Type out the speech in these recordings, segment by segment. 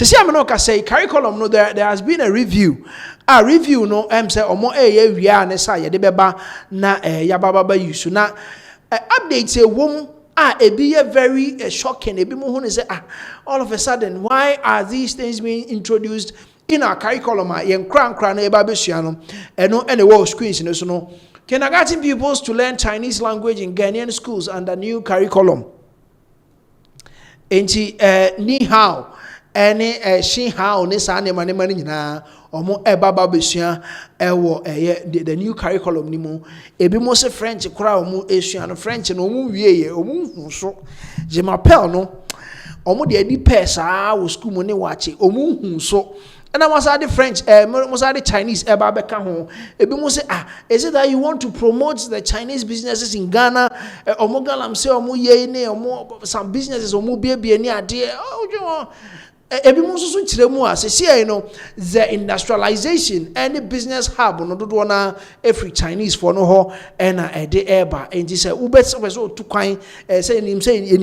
see I'm no say curriculum no there has been a review. A review no say omo wia ne sa ye de beba na yababa use na updates a wom ebi very shocking ebi mo hu say all of a sudden why are these things being introduced in our curriculum yen kran na eba besua no eno ene wo screens no so no kindergarten pupils to learn Chinese language in Ghanaian schools under new curriculum. Enti ni hao ene shi hao ne sa ne mane nyina omo baba besua ewo the new curriculum ni mu ebi mo se French kora omo esua no French no omo wieye omo hu so je m'appelle no omo de adi pesa wo school mo ne wache omo hu so. And I was the French, was the Chinese, ebi mo say, is it that you want to promote the Chinese businesses in Ghana? Omogalam say, omo ye ne, omo some businesses, omo be ni ade. Oh, ebi mo so chire mu ase see you know the industrialization any business hub no do na every Chinese for no ho na de eba enti say ubet so to kwan say enim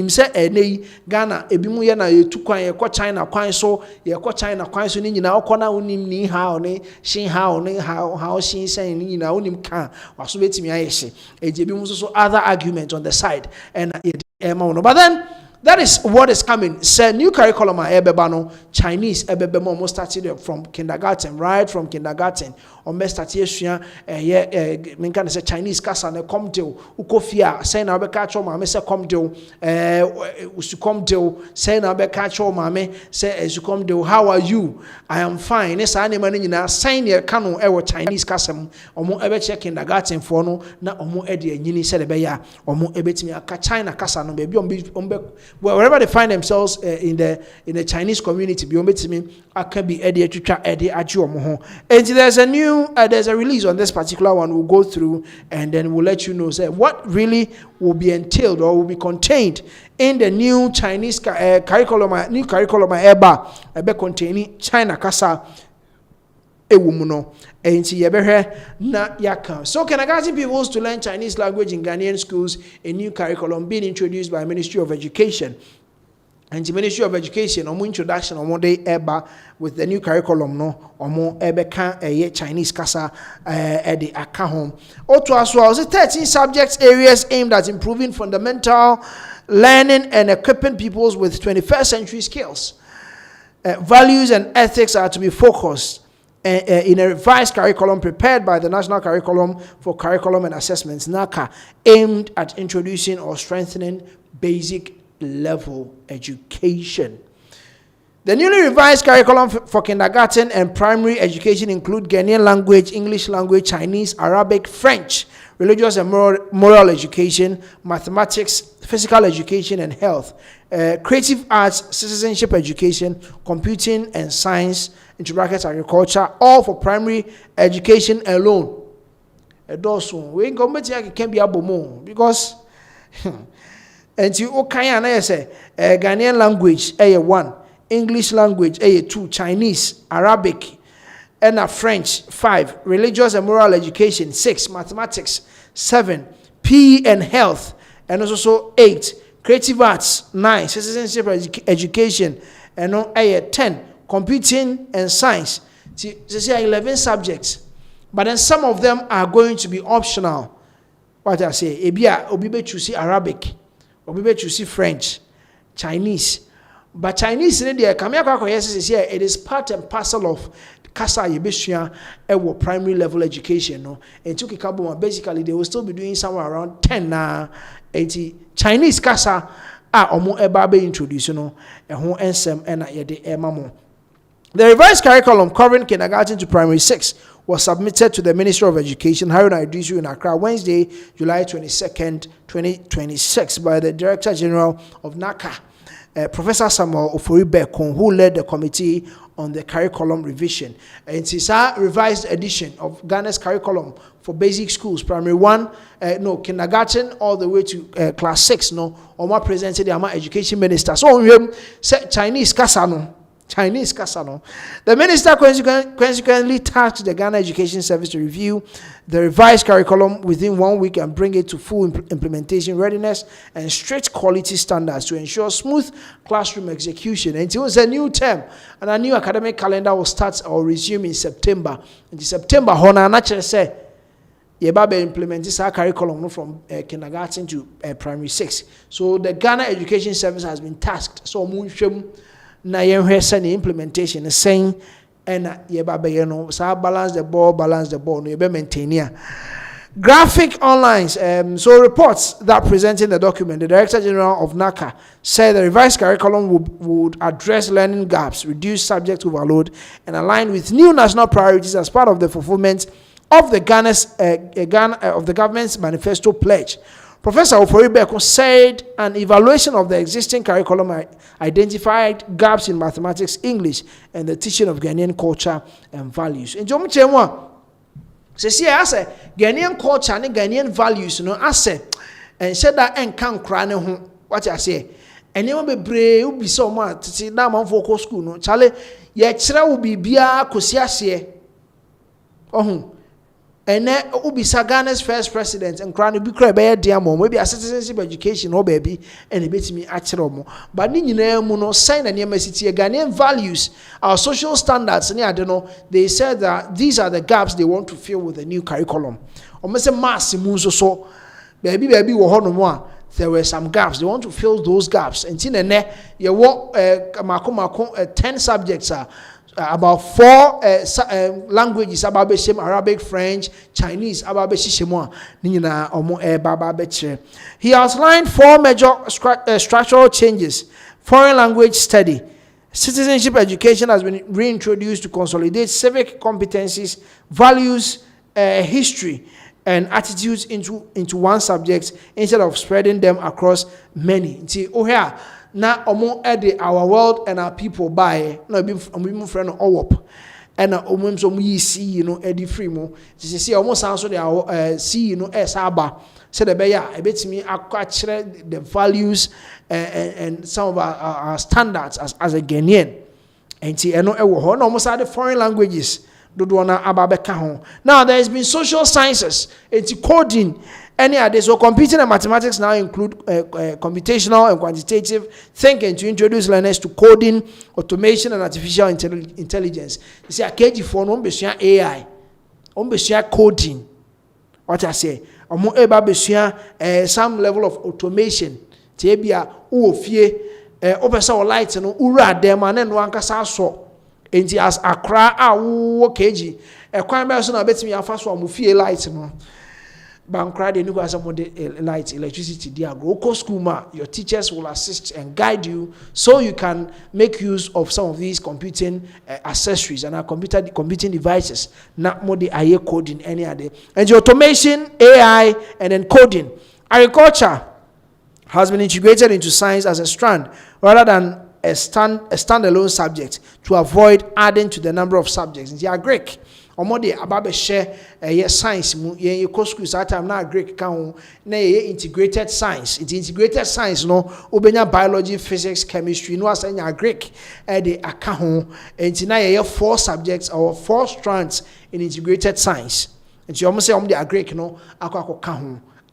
say nei Ghana ebi mu ye na ye tu kwan ye ko China kwan so ye ko China kwan so ni nyina okona unim ni how ne shin how ne how shin say ni nyina unim kan waso betimi ayehye enti ebi mu so other argument on the side and but then that is what is coming. Say new curriculum ebebano Chinese ebebe mo started from kindergarten, right from kindergarten. Or me started esua me can say Chinese kasa na come to ukofia say na be catch o mama say come to usu come to say na be catch o mama say usu come to how are you? I am fine. Esa na man nyina sign ye kanu ewo Chinese kasa mu omo ebe check kindergarten for no na omo e de anyini say be ya omo ebetimi aka China kasa no be ombe wherever they find themselves in the Chinese community, I can be Eddie Chucha Eddie Ajuomo. And there's a release on this particular one. We'll go through and then we'll let you know say what really will be entailed or will be contained in the new Chinese curriculum. New curriculum ebe containing China kasa ewumuno. Na yaka. So kindergarten pupils to learn Chinese language in Ghanaian schools, a new curriculum being introduced by Ministry of Education. And the Ministry of Education, omo introduction omo day eba with the new curriculum no omo ebe kan Chinese kasa the aka home. Also as well, 13 subjects areas aimed at improving fundamental learning and equipping pupils with 21st century skills. Values and ethics are to be focused in a revised curriculum prepared by the National Curriculum for Curriculum and Assessments, NACA, aimed at introducing or strengthening basic level education. The newly revised curriculum for kindergarten and primary education include Ghanaian language, English language, Chinese, Arabic, French, religious and moral education, mathematics, physical education and health, creative arts, citizenship education, computing and science, into brackets agriculture, all for primary education alone. We ain't going to can be abomo because and you okay say Ghanaian language A1, English language A2, Chinese, Arabic, and French 5, religious and moral education 6, mathematics 7, PE and health and also 8, creative arts 9, citizenship education and A10, computing and science. See, 11 subjects, but then some of them are going to be optional. What I say, obibe choose Arabic, obibe choose French, Chinese, but Chinese in there, it is part and parcel of kasa yebesua ewo primary level education no. And to kikabo basically they will still be doing somewhere around 10 na 80 Chinese kasa omo eba be introduce no ho ensem na yede emamo. The revised curriculum covering kindergarten to primary 6 was submitted to the Ministry of Education, Haruna Idrisu in Accra, Wednesday, July 22nd, 2026, by the Director General of NACA, Professor Samuel Ofori-Bekon, who led the committee on the curriculum revision. And it is a revised edition of Ghana's curriculum for basic schools, primary 1, kindergarten, all the way to class 6. Oma presented the Education Minister. So, Chinese Kasano. Chinese Kasano. The minister consequently tasked the Ghana Education Service to review the revised curriculum within 1 week and bring it to full implementation readiness and strict quality standards to ensure smooth classroom execution. And it was a new term, and a new academic calendar will start or resume in September. In September, Hona naturally say, Yebabe implement this curriculum from kindergarten to primary 6. So the Ghana Education Service has been tasked. So na yenhwe se ne implementation is saying and yebabe no so balance the ball no yebe maintain ya. Graphic online so reports that presenting the document, the Director General of NACA said the revised curriculum would address learning gaps, reduce subject overload, and align with new national priorities as part of the fulfillment of the government's manifesto pledge. Professor Oforibeko said an evaluation of the existing curriculum identified gaps in mathematics, English, and the teaching of Ghanaian culture and values. In Jomu Chemwa, say Ghanaian culture and Ghanaian values, no ase, and said that and can cry no what I say. And you be brave, you be so much to see that man for school, no Charlie, yet Chra will be bia Kosiasie. Oh. And then Ubisa Ghana's first president and crown be cry by a diamond, maybe a citizenship education or baby, and it beats me at Romo. But Nino sign and Yamacity Ghanaian values, our social standards, and I don't know, they said that these are the gaps they want to fill with the new curriculum. Or Mr. Massimuso so baby there were some gaps. They want to fill those gaps. And you want 10 subjects about 4 languages about Arabic, French, Chinese about He outlined 4 major structural changes. Foreign language study. Citizenship education has been reintroduced to consolidate civic competencies, values, history, and attitudes into one subject instead of spreading them across many. Here, na omo ede our world and our people by na be friend owop and omo so mu see edi free mo see omo san so dey see aba say the be ya ebetimi akwa the values and some of our standards as a Ghanaian enti eno ewo ho na omo say the foreign languages dodo na aba beka ho. Now there has been social sciences, enti coding. Any other, so computing and mathematics now include computational and quantitative thinking to introduce learners to coding, automation, and artificial intelligence. You see, a KG for no AI, coding. What I say, some level of automation. Tebia uofie, opesa lights and ura dem and one kasa so. Enti as akra KG, a crime person I bet me a fast one mufie lights no. Bankra de nuka some light electricity dia go school ma your teachers will assist and guide you so you can make use of some of these computing accessories and computing devices not more the aye coding any other and the automation AI and then coding. Agriculture has been integrated into science as a strand rather than a standalone subject to avoid adding to the number of subjects. They are Greek. Omode ababe share science mu ye school that time na Greek kan na integrated science. It integrated science no obenya biology, physics, chemistry no asanya Greek the aka ho enti na ye 4 subjects or 4 strands in integrated science. Enti omo say omo the Greek no akwa ho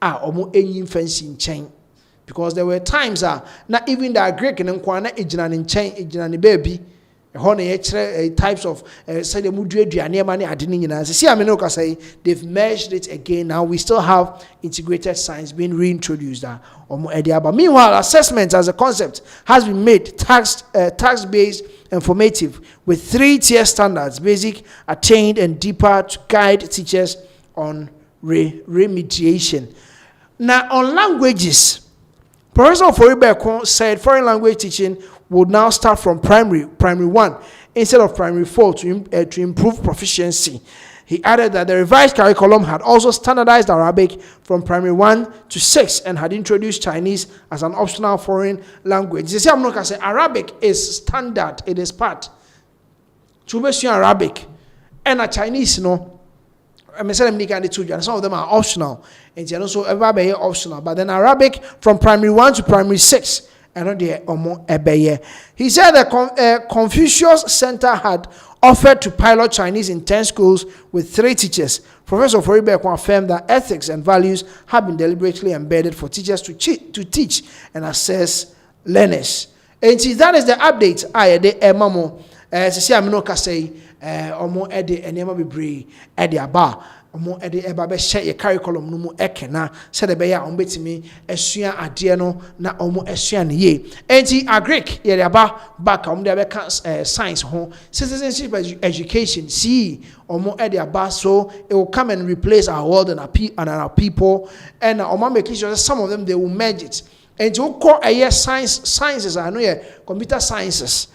omo enyi fancy nchen because there were times not even the Greek no kwa na ejina ne nchen ejina ne baby types of say the they've merged it again. Now we still have integrated science being reintroduced. But meanwhile, assessment as a concept has been made task-based and formative with 3-tier standards: basic, attained, and deeper, to guide teachers on remediation. Now on languages, Professor Oforibeko said foreign language teaching would now start from primary 1 instead of primary 4 to improve proficiency. He added that the revised curriculum had also standardized Arabic from primary 1 to 6 and had introduced Chinese as an optional foreign language. You see, I'm not going to say Arabic is standard, it is part. To be Arabic and a Chinese, some of them are optional, and also everybody optional. But then Arabic from primary 1 to primary 6. ɛno deɛ ɔmo ɛbɛyɛ. He said the Confucius Center had offered to pilot Chinese in 10 schools with 3 teachers. Professor Foribeko affirmed that ethics and values have been deliberately embedded for teachers to teach and assess learners. And that is the update. I de mamo sisi amino kasei omo ede enema bebre ede aba omo ede eba be share curriculum no mu ekena said be ya omo betimi esua ade no na omo esua ne ye. Enti agric ye aba back omo de be science ho citizenship education see omo ede aba, so it will come and replace our world and our people, and omo make sure that some of them they will merge it. And to call a sciences, I know computer sciences.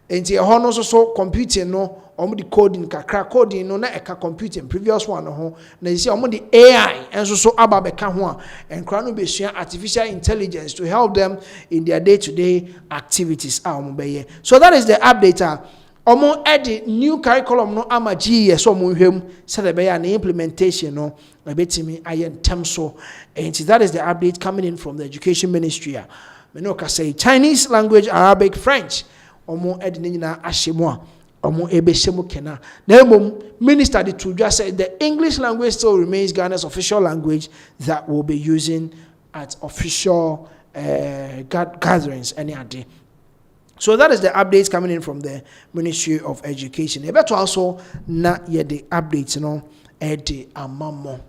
And to a so computing no, the coding, crack coding, no, not a computing, previous one, no, you see, the AI, and so ababeka and crown be share artificial intelligence to help them in their day-to-day activities. So that is the update. Omo edit new curriculum no amaji so mo hwem said be an implementation no ebetimi ayen tem so, and that is the update coming in from the education ministry. Me no ka say Chinese language, Arabic, French omo edit nyina ahyemo a omo ebehye kena na emom minister the to just say the English language still remains Ghana's official language that will be using at official gatherings any day. So that is the updates coming in from the Ministry of Education. Ebe to also na ye the updates no e de amamo.